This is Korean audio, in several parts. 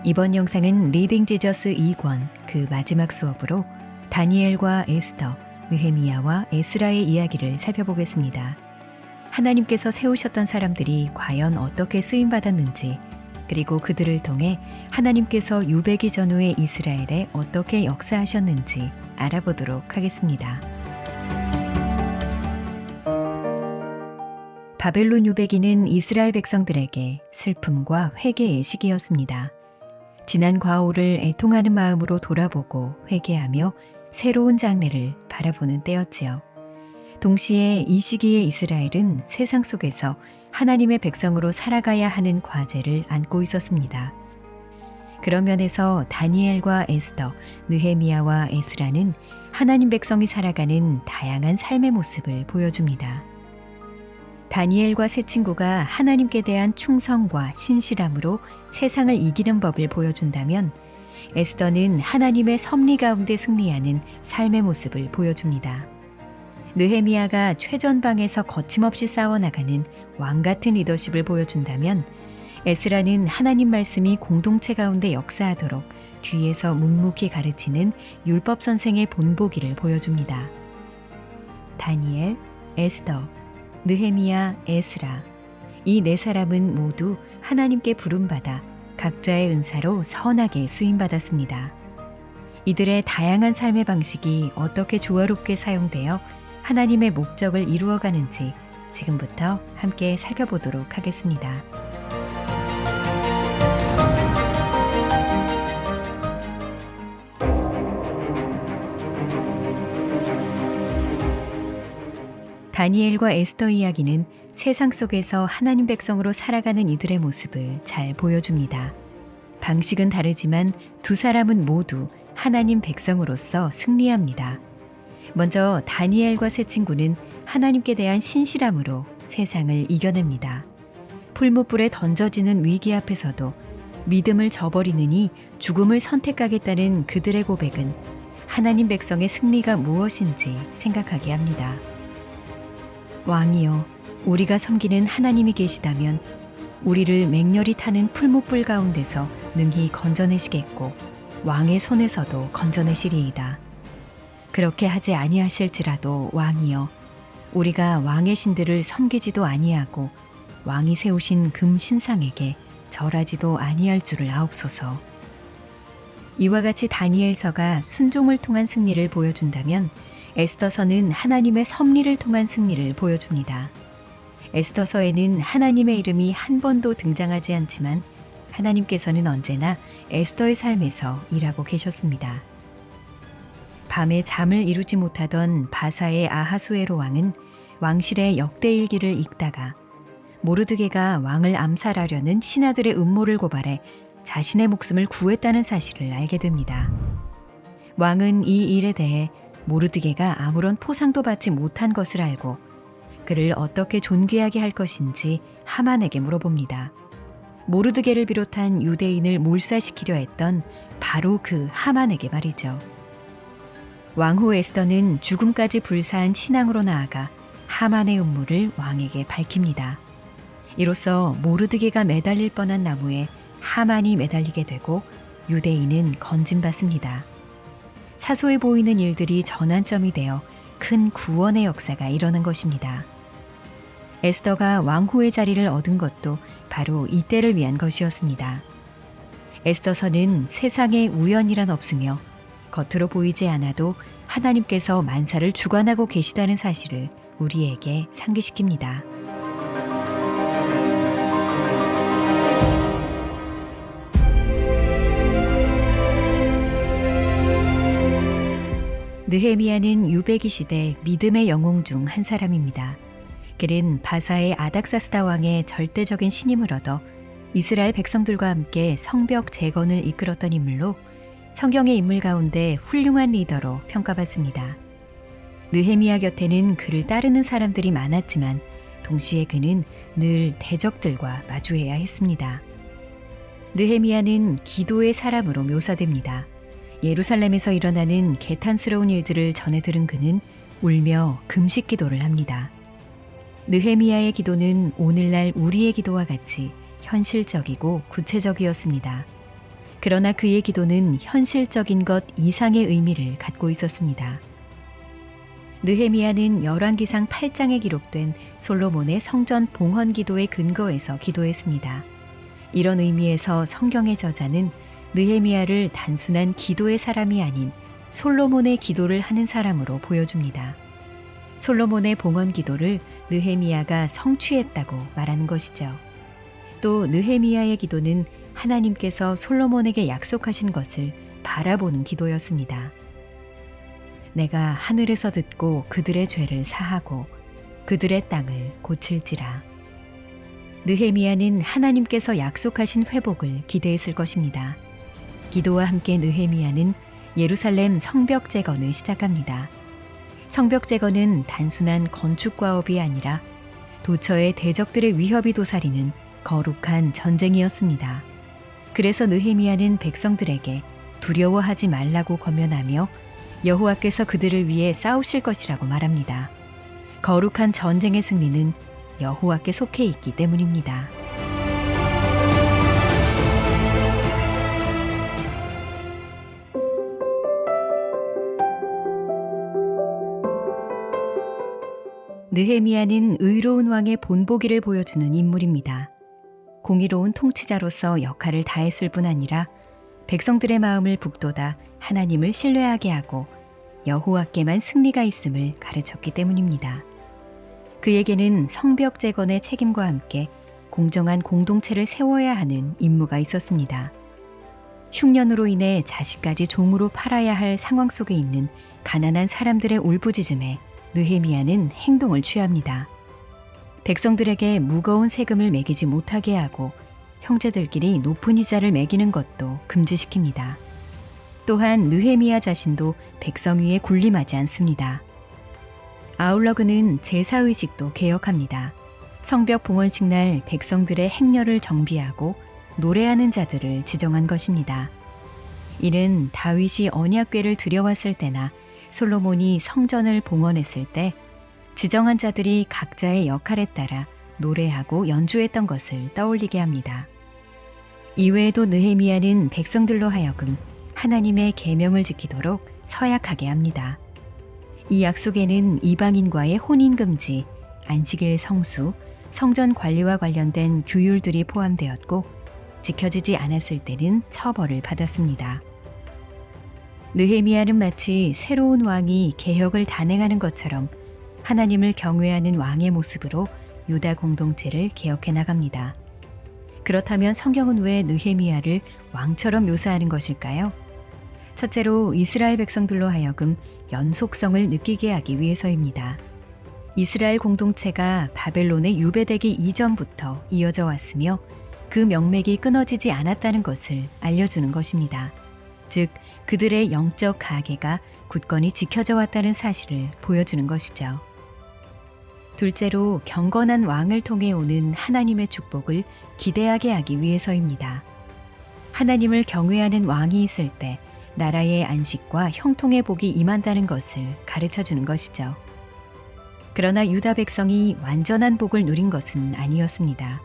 이번 영상은 리딩 지저스 2권 그 마지막 수업으로 다니엘과 에스더, 느헤미야와 에스라의 이야기를 살펴보겠습니다. 하나님께서 세우셨던 사람들이 과연 어떻게 쓰임받았는지, 그리고 그들을 통해 하나님께서 유배기 전후의 이스라엘에 어떻게 역사하셨는지 알아보도록 하겠습니다. 바벨론 유배기는 이스라엘 백성들에게 슬픔과 회개의 시기였습니다. 지난 과오를 애통하는 마음으로 돌아보고 회개하며 새로운 장래를 바라보는 때였지요. 동시에 이 시기의 이스라엘은 세상 속에서 하나님의 백성으로 살아가야 하는 과제를 안고 있었습니다. 그런 면에서 다니엘과 에스더, 느헤미야와 에스라는 하나님 백성이 살아가는 다양한 삶의 모습을 보여줍니다. 다니엘과 세 친구가 하나님께 대한 충성과 신실함으로 세상을 이기는 법을 보여준다면, 에스더는 하나님의 섭리 가운데 승리하는 삶의 모습을 보여줍니다. 느헤미야가 최전방에서 거침없이 싸워나가는 왕같은 리더십을 보여준다면, 에스라는 하나님 말씀이 공동체 가운데 역사하도록 뒤에서 묵묵히 가르치는 율법 선생의 본보기를 보여줍니다. 다니엘, 에스더, 느헤미야, 에스라, 이 네 사람은 모두 하나님께 부름받아 각자의 은사로 선하게 쓰임받았습니다. 이들의 다양한 삶의 방식이 어떻게 조화롭게 사용되어 하나님의 목적을 이루어가는지 지금부터 함께 살펴보도록 하겠습니다. 다니엘과 에스더 이야기는 세상 속에서 하나님 백성으로 살아가는 이들의 모습을 잘 보여줍니다. 방식은 다르지만 두 사람은 모두 하나님 백성으로서 승리합니다. 먼저 다니엘과 세 친구는 하나님께 대한 신실함으로 세상을 이겨냅니다. 풀무불에 던져지는 위기 앞에서도 믿음을 저버리느니 죽음을 선택하겠다는 그들의 고백은 하나님 백성의 승리가 무엇인지 생각하게 합니다. 왕이여, 우리가 섬기는 하나님이 계시다면 우리를 맹렬히 타는 풀무불 가운데서 능히 건져내시겠고 왕의 손에서도 건져내시리이다. 그렇게 하지 아니하실지라도 왕이여, 우리가 왕의 신들을 섬기지도 아니하고 왕이 세우신 금 신상에게 절하지도 아니할 줄을 아옵소서. 이와 같이 다니엘서가 순종을 통한 승리를 보여준다면, 에스더서는 하나님의 섭리를 통한 승리를 보여줍니다. 에스더서에는 하나님의 이름이 한 번도 등장하지 않지만 하나님께서는 언제나 에스더의 삶에서 일하고 계셨습니다. 밤에 잠을 이루지 못하던 바사의 아하수에로 왕은 왕실의 역대일기를 읽다가 모르드게가 왕을 암살하려는 신하들의 음모를 고발해 자신의 목숨을 구했다는 사실을 알게 됩니다. 왕은 이 일에 대해 모르드게가 아무런 포상도 받지 못한 것을 알고 그를 어떻게 존귀하게 할 것인지 하만에게 물어봅니다. 모르드게를 비롯한 유대인을 몰살시키려 했던 바로 그 하만에게 말이죠. 왕후 에스더는 죽음까지 불사한 신앙으로 나아가 하만의 음모를 왕에게 밝힙니다. 이로써 모르드게가 매달릴 뻔한 나무에 하만이 매달리게 되고 유대인은 건짐받습니다. 사소해 보이는 일들이 전환점이 되어 큰 구원의 역사가 일어난 것입니다. 에스더가 왕후의 자리를 얻은 것도 바로 이때를 위한 것이었습니다. 에스더서는 세상에 우연이란 없으며 겉으로 보이지 않아도 하나님께서 만사를 주관하고 계시다는 사실을 우리에게 상기시킵니다. 느헤미야는 유배기 시대 믿음의 영웅 중 한 사람입니다. 그는 바사의 아닥사스다 왕의 절대적인 신임을 얻어 이스라엘 백성들과 함께 성벽 재건을 이끌었던 인물로 성경의 인물 가운데 훌륭한 리더로 평가받습니다. 느헤미야 곁에는 그를 따르는 사람들이 많았지만 동시에 그는 늘 대적들과 마주해야 했습니다. 느헤미야는 기도의 사람으로 묘사됩니다. 예루살렘에서 일어나는 개탄스러운 일들을 전해 들은 그는 울며 금식 기도를 합니다. 느헤미야의 기도는 오늘날 우리의 기도와 같이 현실적이고 구체적이었습니다. 그러나 그의 기도는 현실적인 것 이상의 의미를 갖고 있었습니다. 느헤미야는 열왕기상 8장에 기록된 솔로몬의 성전 봉헌 기도의 근거에서 기도했습니다. 이런 의미에서 성경의 저자는 느헤미야를 단순한 기도의 사람이 아닌 솔로몬의 기도를 하는 사람으로 보여줍니다. 솔로몬의 봉헌 기도를 느헤미야가 성취했다고 말하는 것이죠. 또 느헤미야의 기도는 하나님께서 솔로몬에게 약속하신 것을 바라보는 기도였습니다. 내가 하늘에서 듣고 그들의 죄를 사하고 그들의 땅을 고칠지라. 느헤미야는 하나님께서 약속하신 회복을 기대했을 것입니다. 기도와 함께 느헤미야는 예루살렘 성벽 재건을 시작합니다. 성벽 재건은 단순한 건축 과업이 아니라 도처의 대적들의 위협이 도사리는 거룩한 전쟁이었습니다. 그래서 느헤미야는 백성들에게 두려워하지 말라고 권면하며 여호와께서 그들을 위해 싸우실 것이라고 말합니다. 거룩한 전쟁의 승리는 여호와께 속해 있기 때문입니다. 느헤미야는 의로운 왕의 본보기를 보여주는 인물입니다. 공의로운 통치자로서 역할을 다했을 뿐 아니라 백성들의 마음을 북돋아 하나님을 신뢰하게 하고 여호와께만 승리가 있음을 가르쳤기 때문입니다. 그에게는 성벽 재건의 책임과 함께 공정한 공동체를 세워야 하는 임무가 있었습니다. 흉년으로 인해 자식까지 종으로 팔아야 할 상황 속에 있는 가난한 사람들의 울부짖음에 느헤미야는 행동을 취합니다. 백성들에게 무거운 세금을 매기지 못하게 하고 형제들끼리 높은 이자를 매기는 것도 금지시킵니다. 또한 느헤미야 자신도 백성 위에 군림하지 않습니다. 아울러 그는 제사의식도 개혁합니다. 성벽 봉헌식 날 백성들의 행렬을 정비하고 노래하는 자들을 지정한 것입니다. 이는 다윗이 언약궤를 들여왔을 때나 솔로몬이 성전을 봉헌했을 때 지정한 자들이 각자의 역할에 따라 노래하고 연주했던 것을 떠올리게 합니다. 이외에도 느헤미야는 백성들로 하여금 하나님의 계명을 지키도록 서약하게 합니다. 이 약속에는 이방인과의 혼인금지, 안식일 성수, 성전 관리와 관련된 규율들이 포함되었고 지켜지지 않았을 때는 처벌을 받았습니다. 느헤미야는 마치 새로운 왕이 개혁을 단행하는 것처럼 하나님을 경외하는 왕의 모습으로 유다 공동체를 개혁해 나갑니다. 그렇다면 성경은 왜 느헤미야를 왕처럼 묘사하는 것일까요? 첫째로 이스라엘 백성들로 하여금 연속성을 느끼게 하기 위해서입니다. 이스라엘 공동체가 바벨론에 유배되기 이전부터 이어져 왔으며 그 명맥이 끊어지지 않았다는 것을 알려주는 것입니다. 즉, 그들의 영적 가계가 굳건히 지켜져 왔다는 사실을 보여주는 것이죠. 둘째로 경건한 왕을 통해 오는 하나님의 축복을 기대하게 하기 위해서입니다. 하나님을 경외하는 왕이 있을 때 나라의 안식과 형통의 복이 임한다는 것을 가르쳐주는 것이죠. 그러나 유다 백성이 완전한 복을 누린 것은 아니었습니다.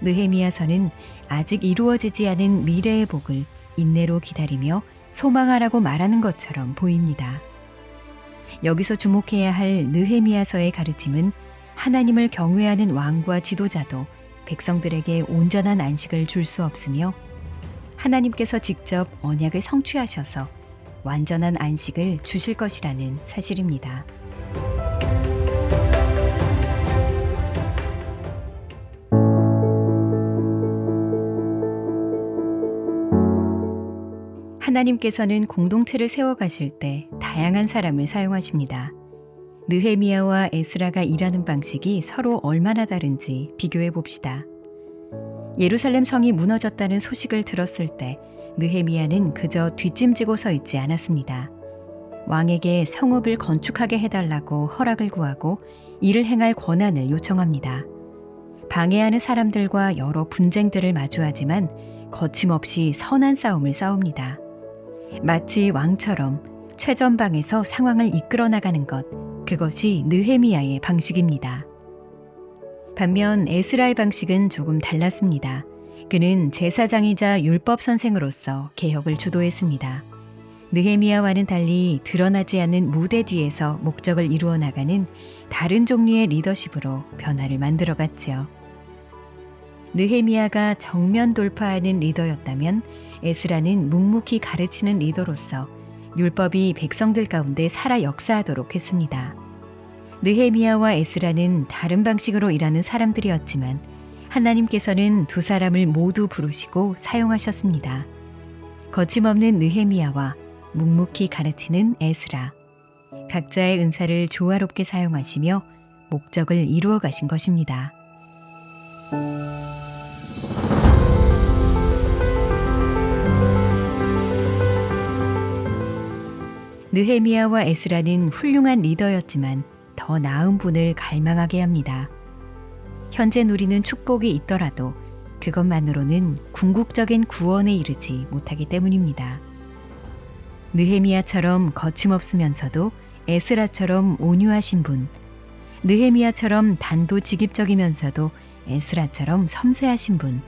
느헤미야서는 아직 이루어지지 않은 미래의 복을 인내로 기다리며 소망하라고 말하는 것처럼 보입니다. 여기서 주목해야 할 느헤미야서의 가르침은 하나님을 경외하는 왕과 지도자도 백성들에게 온전한 안식을 줄 수 없으며 하나님께서 직접 언약을 성취하셔서 완전한 안식을 주실 것이라는 사실입니다. 하나님께서는 공동체를 세워가실 때 다양한 사람을 사용하십니다. 느헤미야와 에스라가 일하는 방식이 서로 얼마나 다른지 비교해 봅시다. 예루살렘 성이 무너졌다는 소식을 들었을 때 느헤미야는 그저 뒷짐지고 서 있지 않았습니다. 왕에게 성읍을 건축하게 해달라고 허락을 구하고 이를 행할 권한을 요청합니다. 방해하는 사람들과 여러 분쟁들을 마주하지만 거침없이 선한 싸움을 싸웁니다. 마치 왕처럼 최전방에서 상황을 이끌어 나가는 것, 그것이 느헤미야의 방식입니다. 반면 에스라의 방식은 조금 달랐습니다. 그는 제사장이자 율법 선생으로서 개혁을 주도했습니다. 느헤미야와는 달리 드러나지 않는 무대 뒤에서 목적을 이루어 나가는 다른 종류의 리더십으로 변화를 만들어갔지요. 느헤미야가 정면 돌파하는 리더였다면 에스라는 묵묵히 가르치는 리더로서 율법이 백성들 가운데 살아 역사하도록 했습니다. 느헤미야와 에스라는 다른 방식으로 일하는 사람들이었지만 하나님께서는 두 사람을 모두 부르시고 사용하셨습니다. 거침없는 느헤미야와 묵묵히 가르치는 에스라. 각자의 은사를 조화롭게 사용하시며 목적을 이루어 가신 것입니다. 느헤미야와 에스라는 훌륭한 리더였지만 더 나은 분을 갈망하게 합니다. 현재 누리는 축복이 있더라도 그것만으로는 궁극적인 구원에 이르지 못하기 때문입니다. 느헤미야처럼 거침없으면서도 에스라처럼 온유하신 분, 느헤미야처럼 단도직입적이면서도 에스라처럼 섬세하신 분,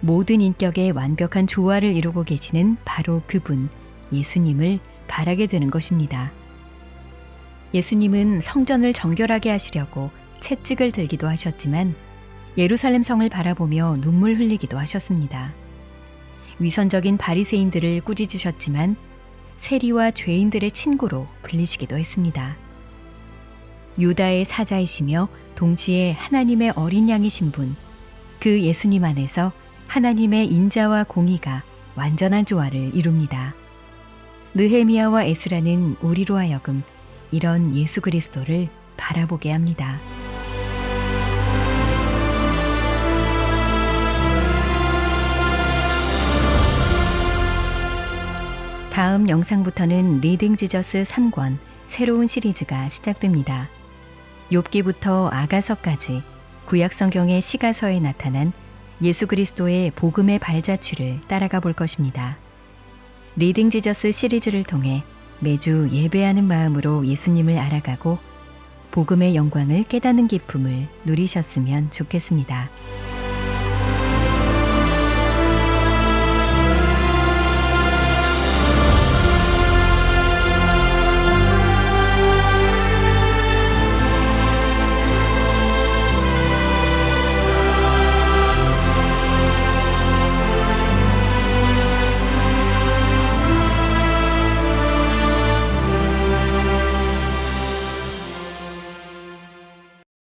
모든 인격의 완벽한 조화를 이루고 계시는 바로 그분, 예수님을 바라게 되는 것입니다. 예수님은 성전을 정결하게 하시려고 채찍을 들기도 하셨지만 예루살렘 성을 바라보며 눈물 흘리기도 하셨습니다. 위선적인 바리새인들을 꾸짖으셨지만 세리와 죄인들의 친구로 불리시기도 했습니다. 유다의 사자이시며 동시에 하나님의 어린 양이신 분, 그 예수님 안에서 하나님의 인자와 공의가 완전한 조화를 이룹니다. 느헤미야와 에스라는 우리로 하여금 이런 예수 그리스도를 바라보게 합니다. 다음 영상부터는 리딩 지저스 3권 새로운 시리즈가 시작됩니다. 욥기부터 아가서까지 구약 성경의 시가서에 나타난 예수 그리스도의 복음의 발자취를 따라가 볼 것입니다. 리딩 지저스 시리즈를 통해 매주 예배하는 마음으로 예수님을 알아가고 복음의 영광을 깨닫는 기쁨을 누리셨으면 좋겠습니다.